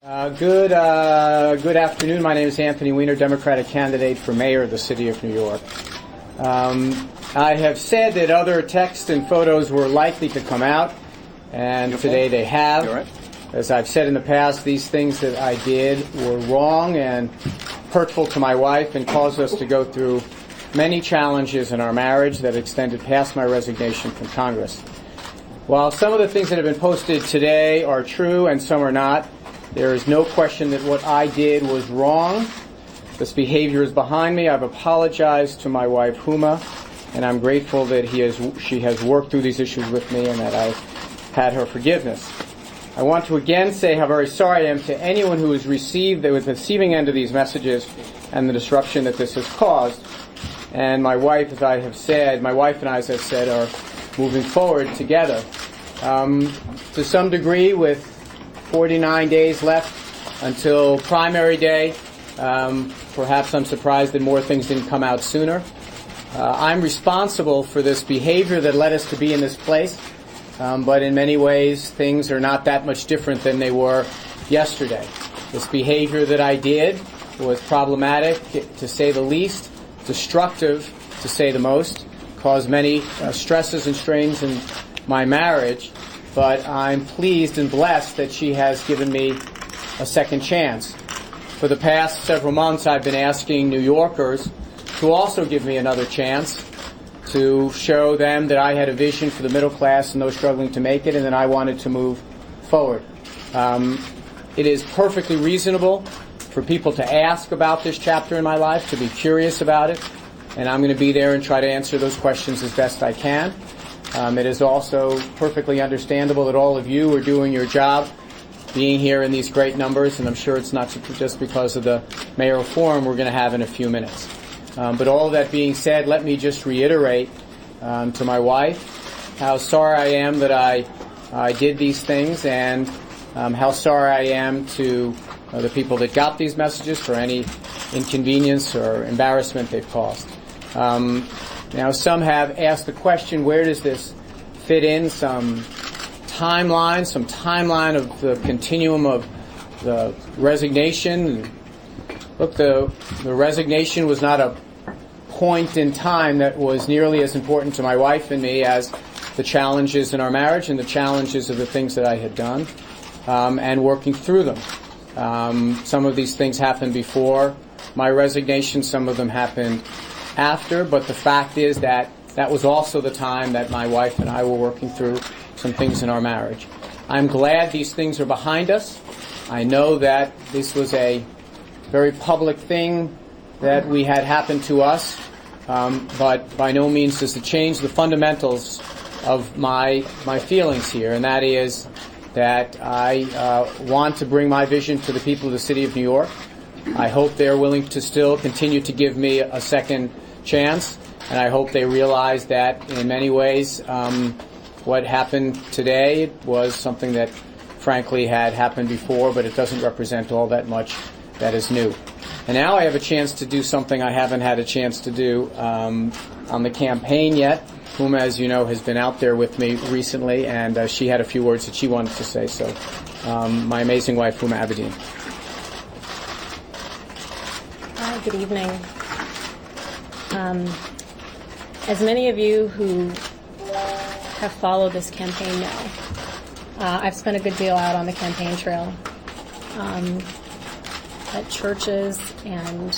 Good afternoon. My name is Anthony Weiner, Democratic candidate for mayor of the city of New York. I have said that other texts and photos were likely to come out, and today they have. You all right? As I've said in the past, these things that I did were wrong and hurtful to my wife and caused us to go through many challenges in our marriage that extended past my resignation from Congress. While some of the things that have been posted today are true and some are not, there is no question that what I did was wrong. This behavior is behind me. I've apologized to my wife, Huma, and I'm grateful that she has worked through these issues with me and that I've had her forgiveness. I want to again say how very sorry I am to anyone who has received the receiving end of these messages and the disruption that this has caused. And my wife and I, as I've said, are moving forward together. To some degree, with 49 days left until primary day. Perhaps I'm surprised that more things didn't come out sooner. I'm responsible for this behavior that led us to be in this place, but in many ways things are not that much different than they were yesterday. This behavior that I did was problematic, to say the least, destructive, to say the most, caused many stresses and strains in my marriage. But I'm pleased and blessed that she has given me a second chance. For the past several months, I've been asking New Yorkers to also give me another chance to show them that I had a vision for the middle class and those struggling to make it, and that I wanted to move forward. It is perfectly reasonable for people to ask about this chapter in my life, to be curious about it, and I'm going to be there and try to answer those questions as best I can. It is also perfectly understandable that all of you are doing your job, being here in these great numbers, and I'm sure it's not just because of the mayoral forum we're going to have in a few minutes. But all of that being said, let me just reiterate to my wife how sorry I am that I did these things, and how sorry I am to the people that got these messages for any inconvenience or embarrassment they've caused. Now, some have asked the question, where does this fit in? Some timeline of the continuum of the resignation. Look, the resignation was not a point in time that was nearly as important to my wife and me as the challenges in our marriage and the challenges of the things that I had done, and working through them. Some of these things happened before my resignation, some of them happened after, but the fact is that was also the time that my wife and I were working through some things in our marriage. I'm glad these things are behind us. I know that this was a very public thing that we had happen to us, but by no means does it change the fundamentals of my feelings here, and that is that I want to bring my vision to the people of the city of New York. I hope they're willing to still continue to give me a second chance, and I hope they realize that in many ways what happened today was something that frankly had happened before, but it doesn't represent all that much that is new. And now I have a chance to do something I haven't had a chance to do on the campaign yet. Huma, as you know, has been out there with me recently, and she had a few words that she wanted to say. So my amazing wife, Huma Abedin. Hi, good evening. As many of you who have followed this campaign know, I've spent a good deal out on the campaign trail, at churches and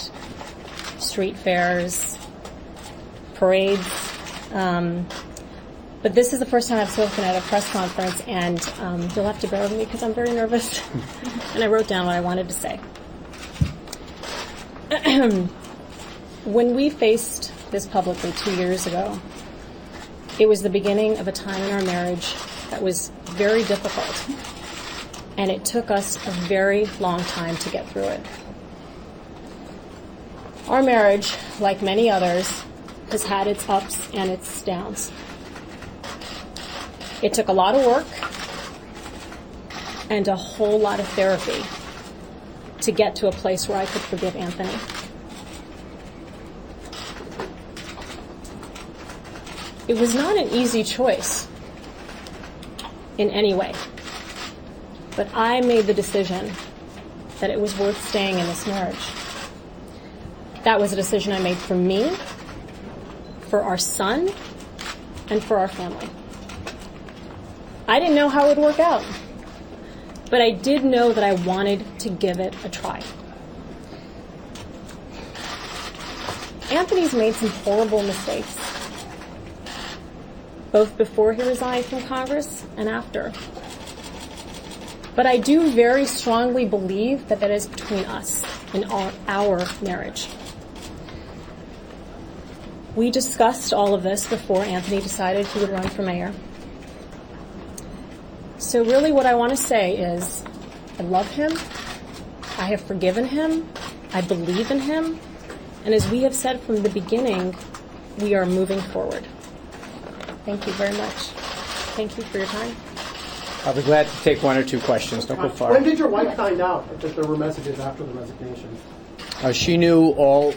street fairs, parades. But this is the first time I've spoken at a press conference, and you'll have to bear with me because I'm very nervous. And I wrote down what I wanted to say. When we faced this publicly 2 years ago, it was the beginning of a time in our marriage that was very difficult, and it took us a very long time to get through it. Our marriage, like many others, has had its ups and its downs. It took a lot of work and a whole lot of therapy to get to a place where I could forgive Anthony. It was not an easy choice in any way. But I made the decision that it was worth staying in this marriage. That was a decision I made for me, for our son, and for our family. I didn't know how it would work out, but I did know that I wanted to give it a try. Anthony's made some horrible mistakes, both before he resigned from Congress and after. But I do very strongly believe that that is between us in our marriage. We discussed all of this before Anthony decided he would run for mayor. So really what I want to say is, I love him, I have forgiven him, I believe in him, and as we have said from the beginning, we are moving forward. Thank you very much. Thank you for your time. I'll be glad to take one or two questions. Don't go far. When did your wife find out that there were messages after the resignation? She knew all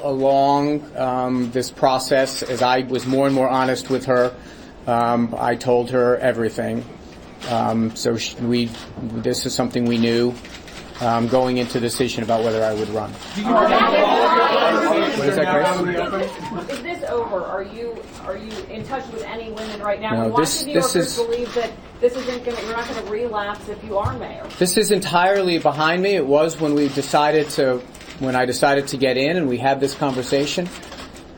along this process. As I was more and more honest with her, I told her everything. So this is something we knew going into the decision about whether I would run. What is that, Grace? Is this over? Are you in touch with any women right now? No, Why should New Yorkers believe that this isn't going? You're not going to relapse if you are mayor. This is entirely behind me. It was when I decided to get in, and we had this conversation.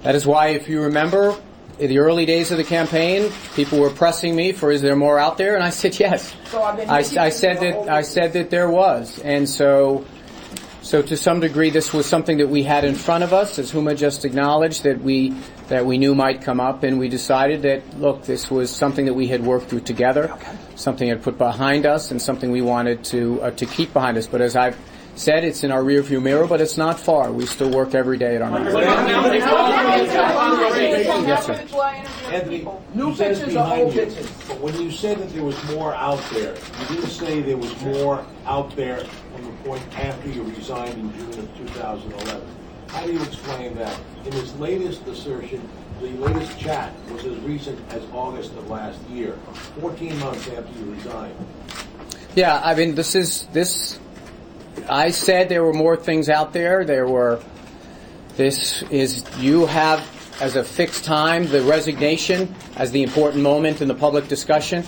That is why, if you remember, in the early days of the campaign, people were pressing me for, is there more out there? And I said yes. So I said that there was, and so to some degree, this was something that we had in front of us, as Huma just acknowledged, that we knew might come up, and we decided that, look, this was something that we had worked through together, something had put behind us, and something we wanted to keep behind us. But as I've said, it's in our rearview mirror, but it's not far. We still work every day at our marriage. Yes, sir. Anthony, new pictures are old pictures. But when you said that there was more out there, you didn't say there was more out there from the point after you resigned in June of 2011. How do you explain that? In his latest assertion, the latest chat was as recent as August of last year, 14 months after you resigned. Yeah, I mean, I said there were more things out there. You have as a fixed time the resignation as the important moment in the public discussion.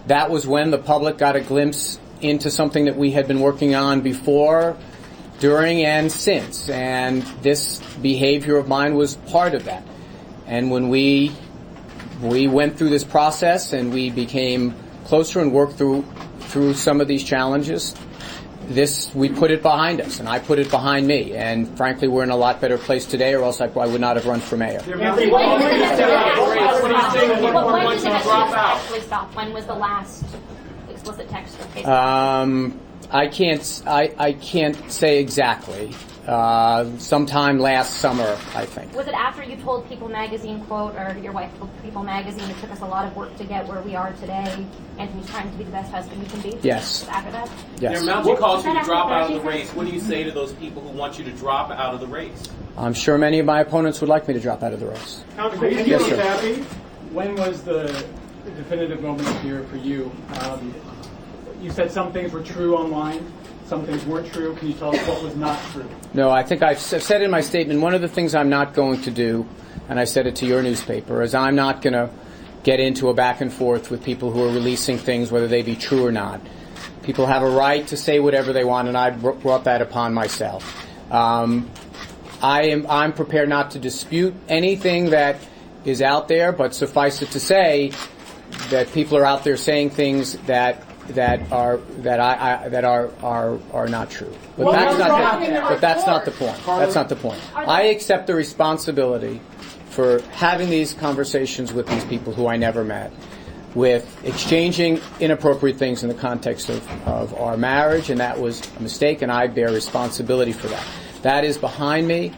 That was when the public got a glimpse into something that we had been working on before, during, and since. And this behavior of mine was part of that. And when we went through this process and we became closer and worked through some of these challenges, we put it behind us, and I put it behind me. And frankly, we're in a lot better place today, or else I would not have run for mayor. When was the last explicit text from Facebook? I can't say exactly. Sometime last summer, I think. Was it after you told People Magazine, quote, or your wife told People Magazine, it took us a lot of work to get where we are today, and he's trying to be the best husband he can be? Yes. After that? Yes. Your Mountie calls you to drop out of the race. What do you say to those people who want you to drop out of the race? I'm sure many of my opponents would like me to drop out of the race. Yes, sir. Happy? When was the definitive moment here for you? You said some things were true online. Some things weren't true. Can you tell us what was not true? No, I think I've said in my statement, one of the things I'm not going to do, and I said it to your newspaper, is I'm not going to get into a back and forth with people who are releasing things, whether they be true or not. People have a right to say whatever they want, and I brought that upon myself. I'm prepared not to dispute anything that is out there, but suffice it to say that people are out there saying things that are not true. But that's not the point. That's not the point. I accept the responsibility for having these conversations with these people who I never met, with exchanging inappropriate things in the context of our marriage, and that was a mistake, and I bear responsibility for that. That is behind me,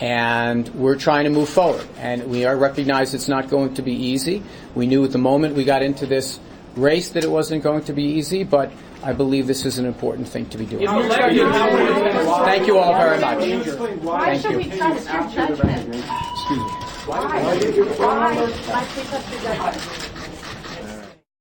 and we're trying to move forward. And we recognize it's not going to be easy. We knew at the moment we got into this race that it wasn't going to be easy, but I believe this is an important thing to be doing. Thank you all very much. Why should we trust your judgment? Excuse me. Why should we trust your judgment?